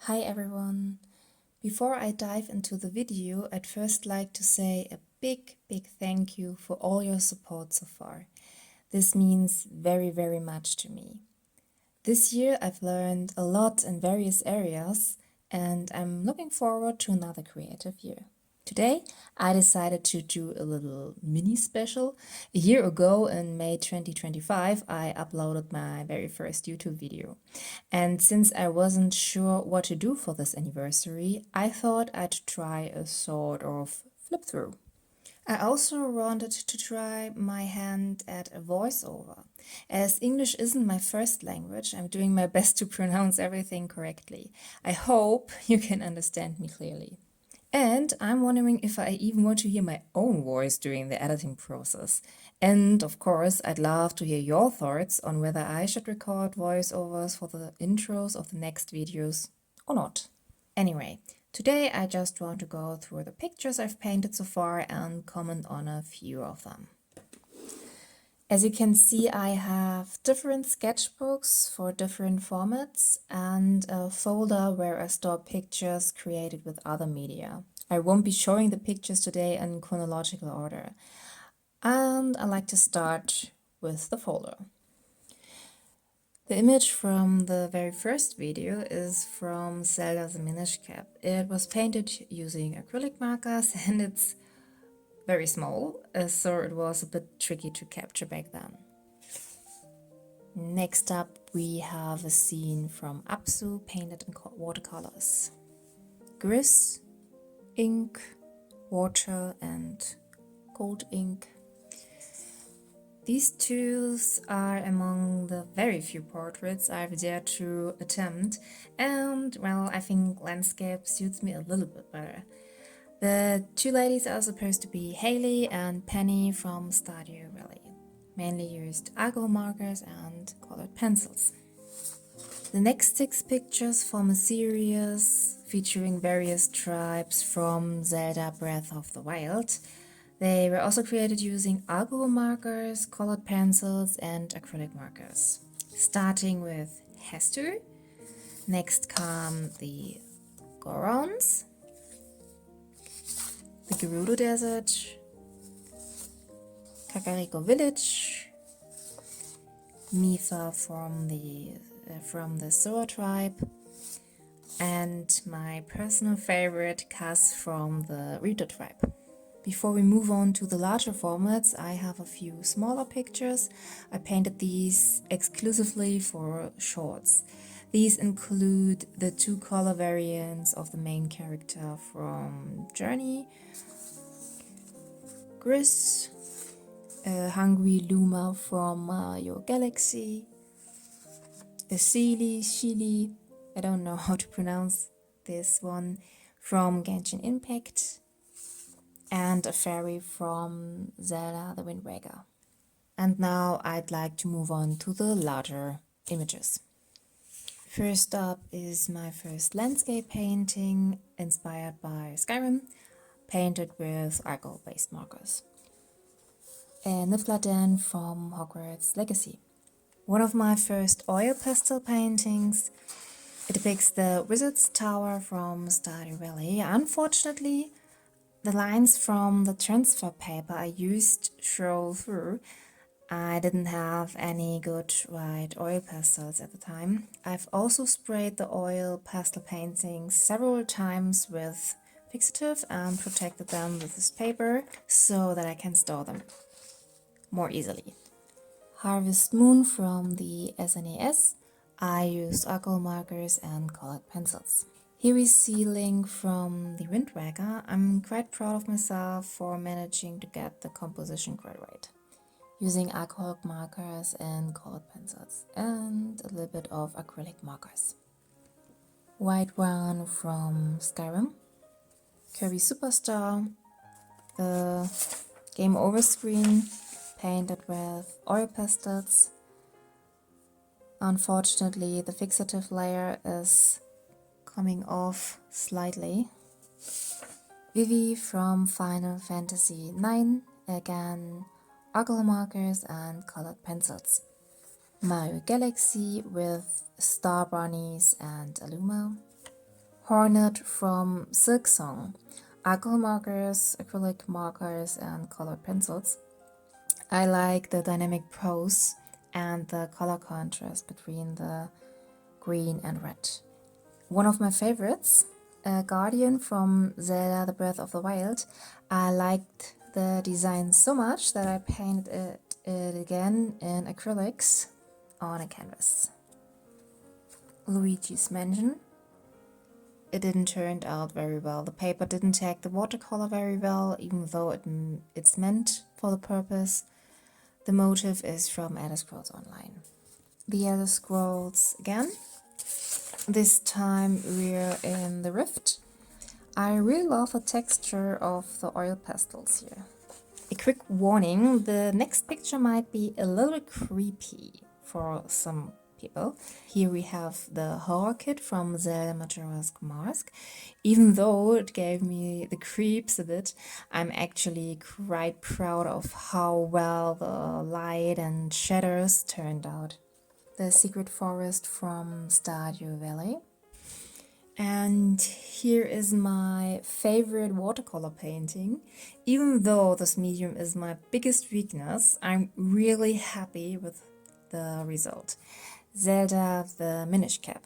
Hi everyone! Before I dive into the video, I'd first like to say a big thank you for all your support so far. This means very much to me. This year I've learned a lot in various areas and I'm looking forward to another creative year. Today I decided to do a little mini special. A year ago in May 2025 I uploaded my very first YouTube video. And since I wasn't sure what to do for this anniversary, I thought I'd try a sort of flip through. I also wanted to try my hand at a voiceover. As English isn't my first language, I'm doing my best to pronounce everything correctly. I hope you can understand me clearly. And I'm wondering if I even want to hear my own voice during the editing process. And of course, I'd love to hear your thoughts on whether I should record voiceovers for the intros of the next videos or not. Anyway, today I just want to go through the pictures I've painted so far and comment on a few of them. As you can see, I have different sketchbooks for different formats and a folder where I store pictures created with other media. I won't be showing the pictures today in chronological order. And I like to start with the folder. The image from the very first video is from Zelda the Minish Cap. It was painted using acrylic markers and it's very small, so it was a bit tricky to capture back then. Next up we have a scene from Apsu painted in watercolors. Gris, ink, water and gold ink. These tools are among the very few portraits I've dared to attempt and, well, I think landscape suits me a little bit better. The two ladies are supposed to be Haley and Penny from Stardew Valley. Mainly used alcohol markers and colored pencils. The next 6 pictures form a series featuring various tribes from Zelda Breath of the Wild. They were also created using alcohol markers, colored pencils and acrylic markers. Starting with Hestur. Next come the Gorons, the Gerudo Desert, Kakariko Village, Mifa from the Soa tribe, and my personal favorite, Kas from the Rito tribe. Before we move on to the larger formats, I have a few smaller pictures. I painted these exclusively for shorts. These include the 2 color variants of the main character from Journey, Gris, a hungry Luma from Mario Galaxy, a Shili, I don't know how to pronounce this one, from Genshin Impact, and a fairy from Zelda the Wind Waker. And now I'd like to move on to the larger images. First up is my first landscape painting inspired by Skyrim, painted with alcohol-based markers. And Niflheim from Hogwarts Legacy. One of my first oil pastel paintings. It depicts the Wizard's Tower from Stardew Valley. Unfortunately, the lines from the transfer paper I used show through. I didn't have any good white oil pastels at the time. I've also sprayed the oil pastel paintings several times with fixative and protected them with this paper so that I can store them more easily. Harvest Moon from the SNES. I used alcohol markers and colored pencils. Here we see Link from the Wind Waker. I'm quite proud of myself for managing to get the composition quite right. Using alcohol markers and colored pencils and a little bit of acrylic markers. Whiterun from Skyrim. Kirby Superstar. The Game Over screen painted with oil pastels. Unfortunately, the fixative layer is coming off slightly. Vivi from Final Fantasy IX, again alcohol markers and colored pencils. Mario Galaxy with star bunnies and Aluma. Hornet from Silk Song, alcohol markers, acrylic markers and colored pencils. I like the dynamic prose and the color contrast between the green and red. One of my favorites, Guardian from Zelda the Breath of the Wild. I liked the design so much that I painted it again in acrylics on a canvas. Luigi's Mansion. It didn't turn out very well. The paper didn't take the watercolor very well, even though it's meant for the purpose. The motif is from Elder Scrolls Online. The Elder Scrolls again. This time we're in the Rift. I really love the texture of the oil pastels here. A quick warning, the next picture might be a little bit creepy for some people. Here we have the horror kit from Zelda Majora's Mask. Even though it gave me the creeps a bit, I'm actually quite proud of how well the light and shadows turned out. The Secret Forest from Stardew Valley. And here is my favorite watercolor painting. Even though this medium is my biggest weakness, I'm really happy with the result. Zelda the Minish Cap.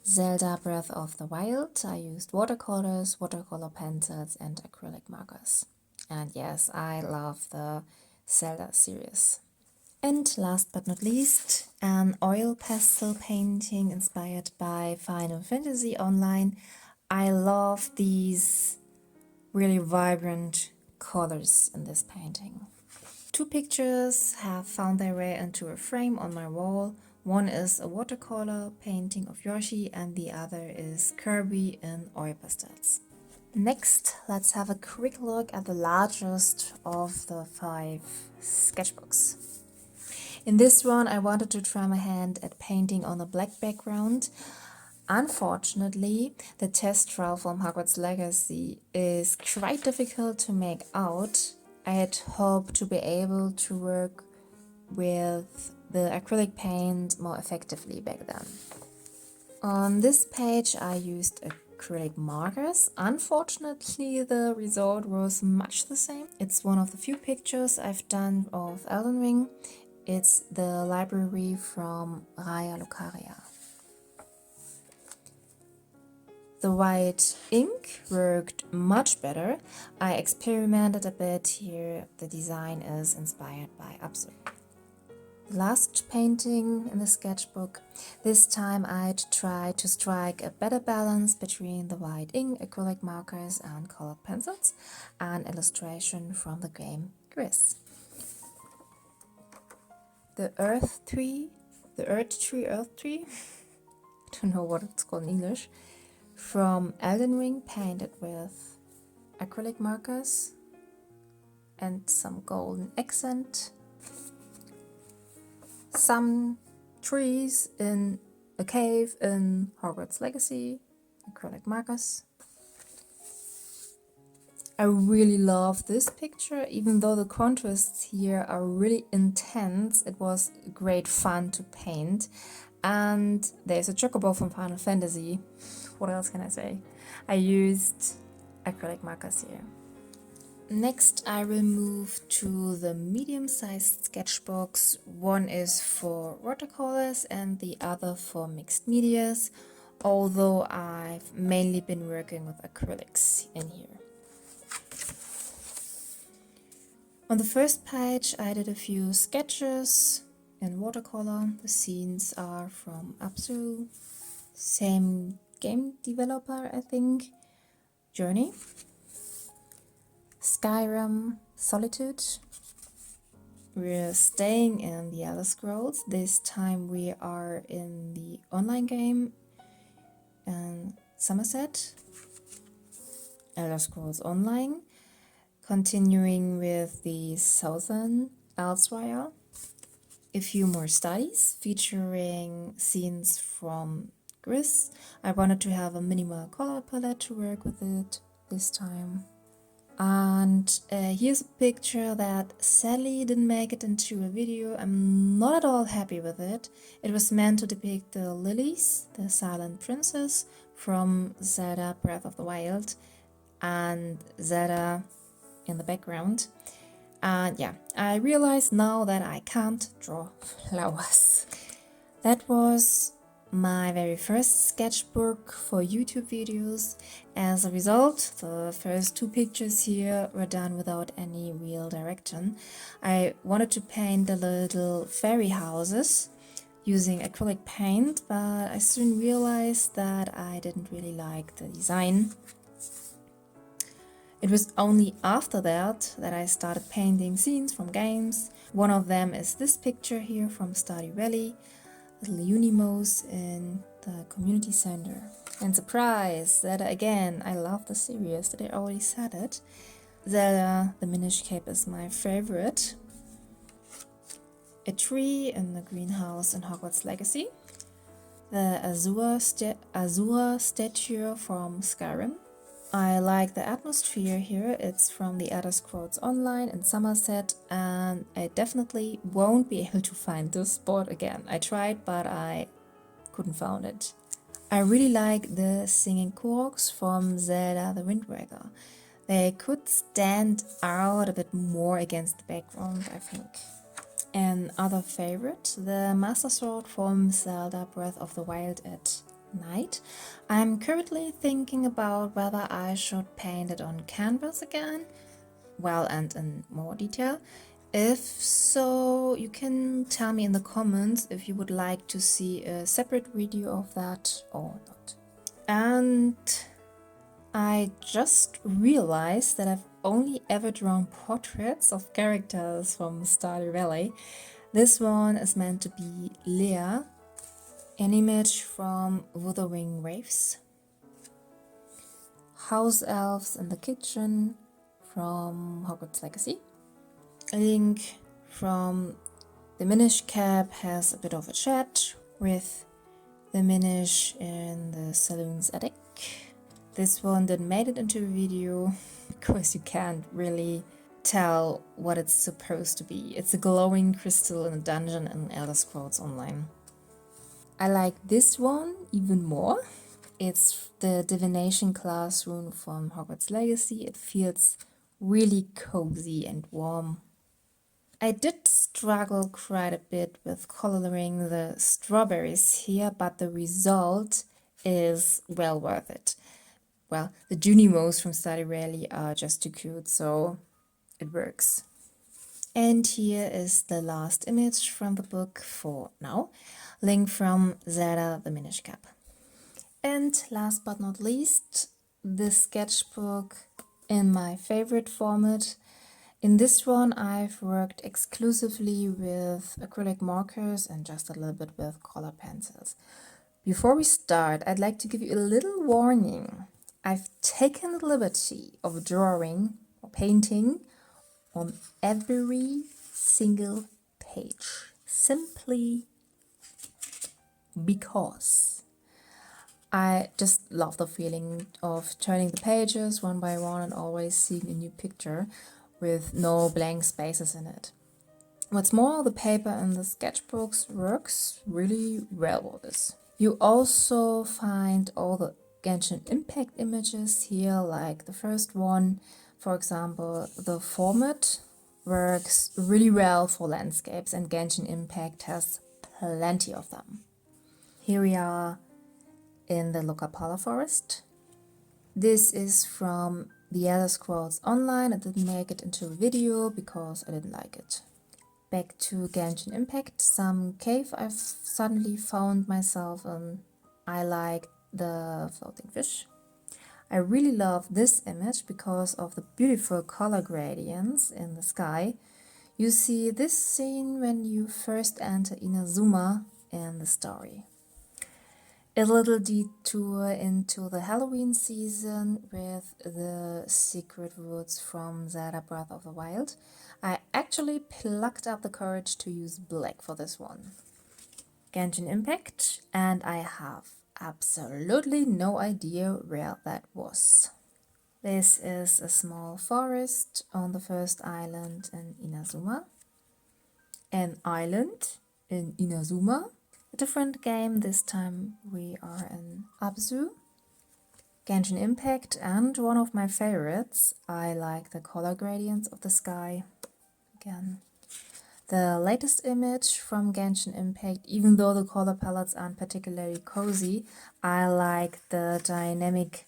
Zelda Breath of the Wild. I used watercolors, watercolor pencils and acrylic markers. And yes, I love the Zelda series. And last but not least, an oil pastel painting inspired by Final Fantasy Online. I love these really vibrant colors in this painting. Two pictures have found their way into a frame on my wall. One is a watercolor painting of Yoshi and the other is Kirby in oil pastels. Next, let's have a quick look at the largest of the 5 sketchbooks. In this one, I wanted to try my hand at painting on a black background. Unfortunately, the test trial from Hogwarts Legacy is quite difficult to make out. I had hoped to be able to work with the acrylic paint more effectively back then. On this page, I used acrylic markers. Unfortunately, the result was much the same. It's one of the few pictures I've done of Elden Ring. It's the library from Raya Lucaria. The white ink worked much better. I experimented a bit here. The design is inspired by Absu. The last painting in the sketchbook. This time I'd try to strike a better balance between the white ink, acrylic markers and colored pencils, an illustration from the game Gris. The earth tree, I don't know what it's called in English, from Elden Ring, painted with acrylic markers and some golden accent. Some trees in a cave in Hogwarts Legacy, acrylic markers. I really love this picture, even though the contrasts here are really intense. It was great fun to paint. And there's a chocobo from Final Fantasy. What else can I say? I used acrylic markers here. Next, I will move to the medium-sized sketchbooks. One is for watercolors and the other for mixed medias, although I've mainly been working with acrylics in here. On the first page, I did a few sketches in watercolor. The scenes are from Absu, same game developer, I think. Journey, Skyrim, Solitude. We're staying in the Elder Scrolls. This time we are in the online game in Somerset. Elder Scrolls Online. Continuing with the Southern Elsewhere. A few more studies featuring scenes from Gris. I wanted to have a minimal color palette to work with it this time. And here's a picture that sadly didn't make it into a video. I'm not at all happy with it. It was meant to depict the lilies, the silent princess from Zelda Breath of the Wild, and Zelda in the background. And yeah, I realize now that I can't draw flowers. That was my very first sketchbook for YouTube videos. As a result, the first two pictures here were done without any real direction. I wanted to paint the little fairy houses using acrylic paint, but I soon realized that I didn't really like the design. It was only after that that I started painting scenes from games. One of them is this picture here from Stardew Valley, little Unimos in the community center. And surprise, Zelda again, I love the series, did I already said it? Zelda, the Minish Cape is my favorite. A tree in the greenhouse in Hogwarts Legacy. The Azure statue from Skyrim. I like the atmosphere here. It's from the Elder Scrolls Online in Somerset, and I definitely won't be able to find this spot again. I tried, but I couldn't find it. I really like the singing Koroks from Zelda the Wind Waker. They could stand out a bit more against the background, I think. And other favorite, the Master Sword from Zelda Breath of the Wild at night. I'm currently thinking about whether I should paint it on canvas again, well, and in more detail. If so, you can tell me in the comments if you would like to see a separate video of that or not. And I just realized that I've only ever drawn portraits of characters from Stardew Valley. This one is meant to be Leah, an image from Wuthering Waves, house elves in the kitchen from Hogwarts Legacy. Link from the Minish Cap has a bit of a chat with the Minish in the saloon's attic. This one didn't make it into a video because you can't really tell what it's supposed to be. It's a glowing crystal in a dungeon in Elder Scrolls Online. I like this one even more. It's the divination classroom from Hogwarts Legacy. It feels really cozy and warm. I did struggle quite a bit with coloring the strawberries here, but the result is well worth it. Well, the Junimos from Stardew Valley are just too cute, so it works. And here is the last image from the book for now. Link from Zelda the Minish Cap. And last but not least, the sketchbook in my favorite format. In this one, I've worked exclusively with acrylic markers and just a little bit with color pencils. Before we start, I'd like to give you a little warning. I've taken the liberty of drawing or painting on every single page, simply because I just love the feeling of turning the pages one by one and always seeing a new picture with no blank spaces in it. What's more, the paper in the sketchbooks works really well with this. You also find all the Genshin Impact images here, like the first one. For example, the format works really well for landscapes, and Genshin Impact has plenty of them. Here we are in the Lokapala forest. This is from the Elder Scrolls Online. I didn't make it into a video because I didn't like it. Back to Genshin Impact, some cave I've suddenly found myself in. I like the floating fish. I really love this image because of the beautiful color gradients in the sky. You see this scene when you first enter Inazuma in the story. A little detour into the Halloween season with the secret woods from Zelda Breath of the Wild. I actually plucked up the courage to use black for this one. Genshin Impact, and I have absolutely no idea where that was. This is a small forest on the first island in Inazuma. An island in Inazuma. A different game, this time we are in Abzu. Genshin Impact, and one of my favorites, I like the color gradients of the sky. Again, the latest image from Genshin Impact, even though the color palettes aren't particularly cozy, I like the dynamic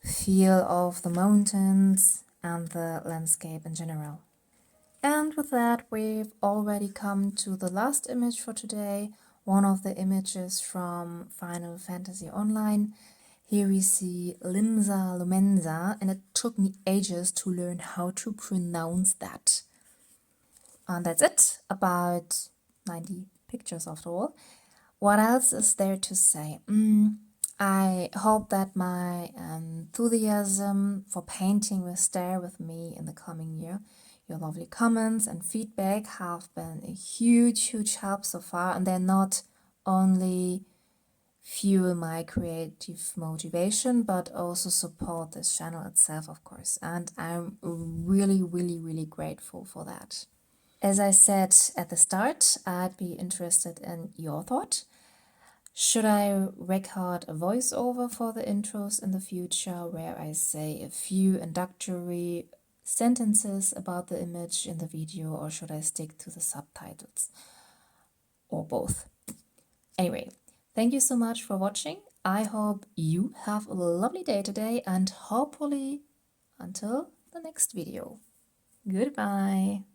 feel of the mountains and the landscape in general. And with that, we've already come to the last image for today, one of the images from Final Fantasy Online. Here we see Limsa Lumensa, and it took me ages to learn how to pronounce that. And that's it, about 90 pictures after all. What else is there to say? I hope that my enthusiasm for painting will stay with me in the coming year. Your lovely comments and feedback have been a huge, huge help so far, and they're not only fuel my creative motivation, but also support this channel itself, of course. And I'm really, really, really grateful for that. As I said at the start, I'd be interested in your thought. Should I record a voiceover for the intros in the future where I say a few introductory sentences about the image in the video, or should I stick to the subtitles? Or both? Anyway, thank you so much for watching. I hope you have a lovely day today, and hopefully until the next video. Goodbye.